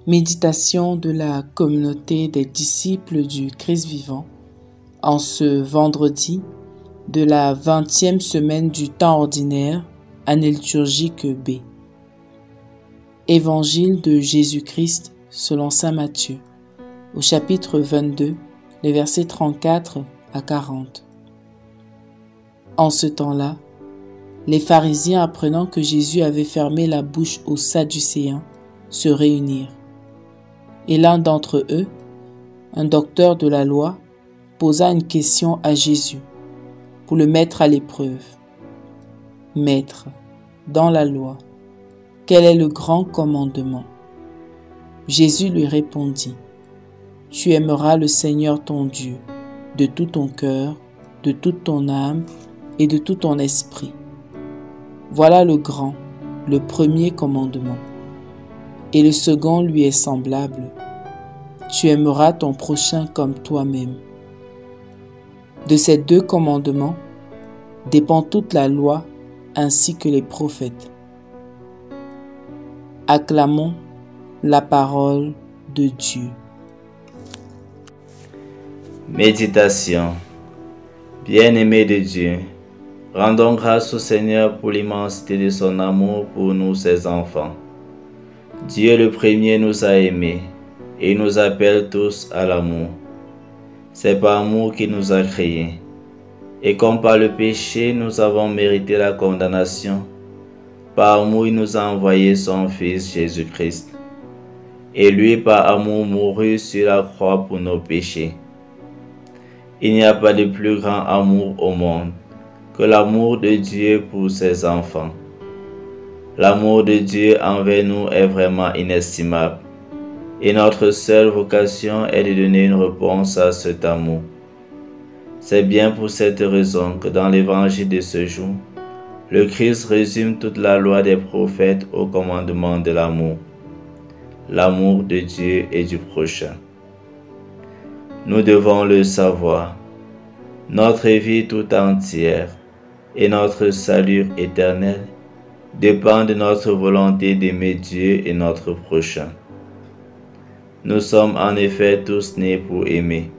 Méditation de la communauté des disciples du Christ vivant en ce vendredi de la 20e semaine du temps ordinaire, année liturgique B. Évangile de Jésus-Christ selon saint Matthieu, au chapitre 22, les versets 34 à 40. En ce temps-là, les pharisiens, apprenant que Jésus avait fermé la bouche aux Sadducéens, se réunirent. Et l'un d'entre eux, un docteur de la loi, posa une question à Jésus pour le mettre à l'épreuve. « Maître, dans la loi, quel est le grand commandement ?» Jésus lui répondit, « Tu aimeras le Seigneur ton Dieu de tout ton cœur, de toute ton âme et de tout ton esprit. Voilà le grand, le premier commandement. Et le second lui est semblable. Tu aimeras ton prochain comme toi-même. De ces deux commandements dépend toute la loi ainsi que les prophètes. » Acclamons la parole de Dieu. Méditation. Bien-aimés de Dieu, rendons grâce au Seigneur pour l'immensité de son amour pour nous, ses enfants. Dieu le premier nous a aimés et nous appelle tous à l'amour. C'est par amour qu'il nous a créés. Et comme par le péché nous avons mérité la condamnation, par amour il nous a envoyé son Fils Jésus-Christ. Et lui par amour mourut sur la croix pour nos péchés. Il n'y a pas de plus grand amour au monde que l'amour de Dieu pour ses enfants. L'amour de Dieu envers nous est vraiment inestimable et notre seule vocation est de donner une réponse à cet amour. C'est bien pour cette raison que dans l'évangile de ce jour, le Christ résume toute la loi des prophètes au commandement de l'amour. L'amour de Dieu et du prochain. Nous devons le savoir. Notre vie tout entière et notre salut éternel dépend de notre volonté d'aimer Dieu et notre prochain. Nous sommes en effet tous nés pour aimer.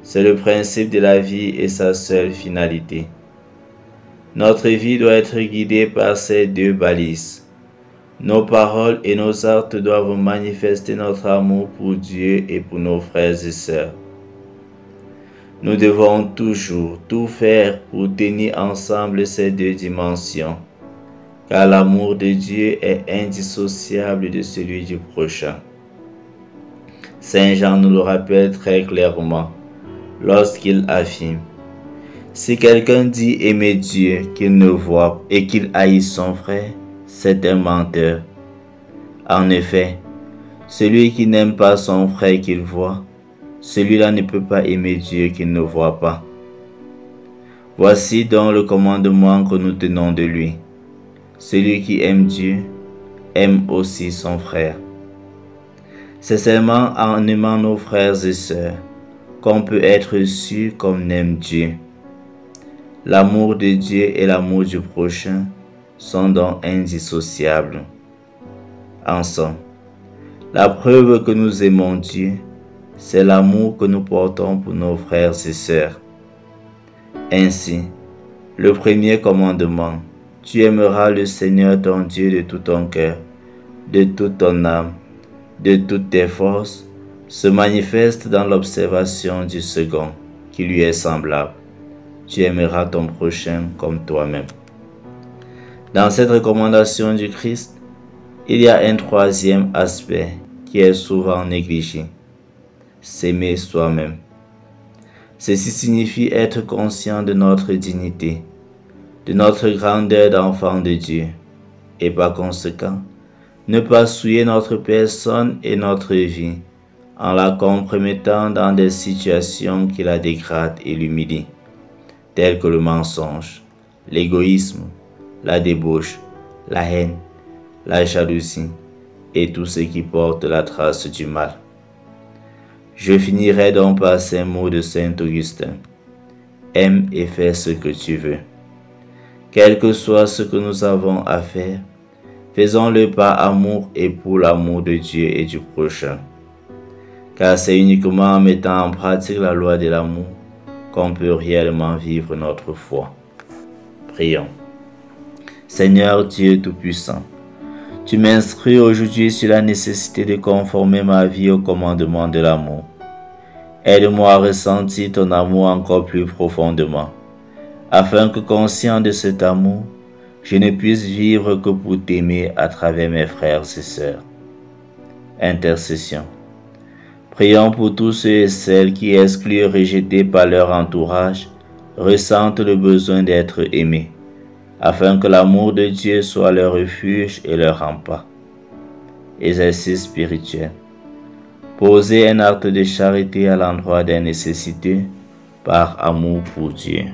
C'est le principe de la vie et sa seule finalité. Notre vie doit être guidée par ces deux balises. Nos paroles et nos actes doivent manifester notre amour pour Dieu et pour nos frères et sœurs. Nous devons toujours tout faire pour tenir ensemble ces deux dimensions, car l'amour de Dieu est indissociable de celui du prochain. Saint Jean nous le rappelle très clairement lorsqu'il affirme « Si quelqu'un dit aimer Dieu qu'il ne voit et qu'il haït son frère, c'est un menteur. En effet, celui qui n'aime pas son frère qu'il voit, celui-là ne peut pas aimer Dieu qu'il ne voit pas. » Voici donc le commandement que nous tenons de lui. Celui qui aime Dieu aime aussi son frère. C'est seulement en aimant nos frères et sœurs qu'on peut être sûr qu'on aime Dieu. L'amour de Dieu et l'amour du prochain sont donc indissociables. En somme, la preuve que nous aimons Dieu, c'est l'amour que nous portons pour nos frères et sœurs. Ainsi, le premier commandement, tu aimeras le Seigneur ton Dieu de tout ton cœur, de toute ton âme, de toutes tes forces, se manifeste dans l'observation du second, qui lui est semblable. Tu aimeras ton prochain comme toi-même. Dans cette recommandation du Christ, il y a un troisième aspect qui est souvent négligé. S'aimer soi-même. Ceci signifie être conscient de notre dignité, de notre grandeur d'enfant de Dieu, et par conséquent, ne pas souiller notre personne et notre vie en la compromettant dans des situations qui la dégradent et l'humilient, telles que le mensonge, l'égoïsme, la débauche, la haine, la jalousie et tout ce qui porte la trace du mal. Je finirai donc par ces mots de saint Augustin. Aime et fais ce que tu veux. Quel que soit ce que nous avons à faire, Faisons-le par amour et pour l'amour de Dieu et du prochain. Car c'est uniquement en mettant en pratique la loi de l'amour qu'on peut réellement vivre notre foi. Prions. Seigneur Dieu Tout-Puissant, tu m'instruis aujourd'hui sur la nécessité de conformer ma vie au commandement de l'amour. Aide-moi à ressentir ton amour encore plus profondément, afin que, conscient de cet amour, je ne puisse vivre que pour t'aimer à travers mes frères et sœurs. Intercession. Prions pour tous ceux et celles qui, exclus et rejetés par leur entourage, ressentent le besoin d'être aimés, afin que l'amour de Dieu soit leur refuge et leur rempart. Exercice spirituel. Posez un acte de charité à l'endroit des nécessités par amour pour Dieu.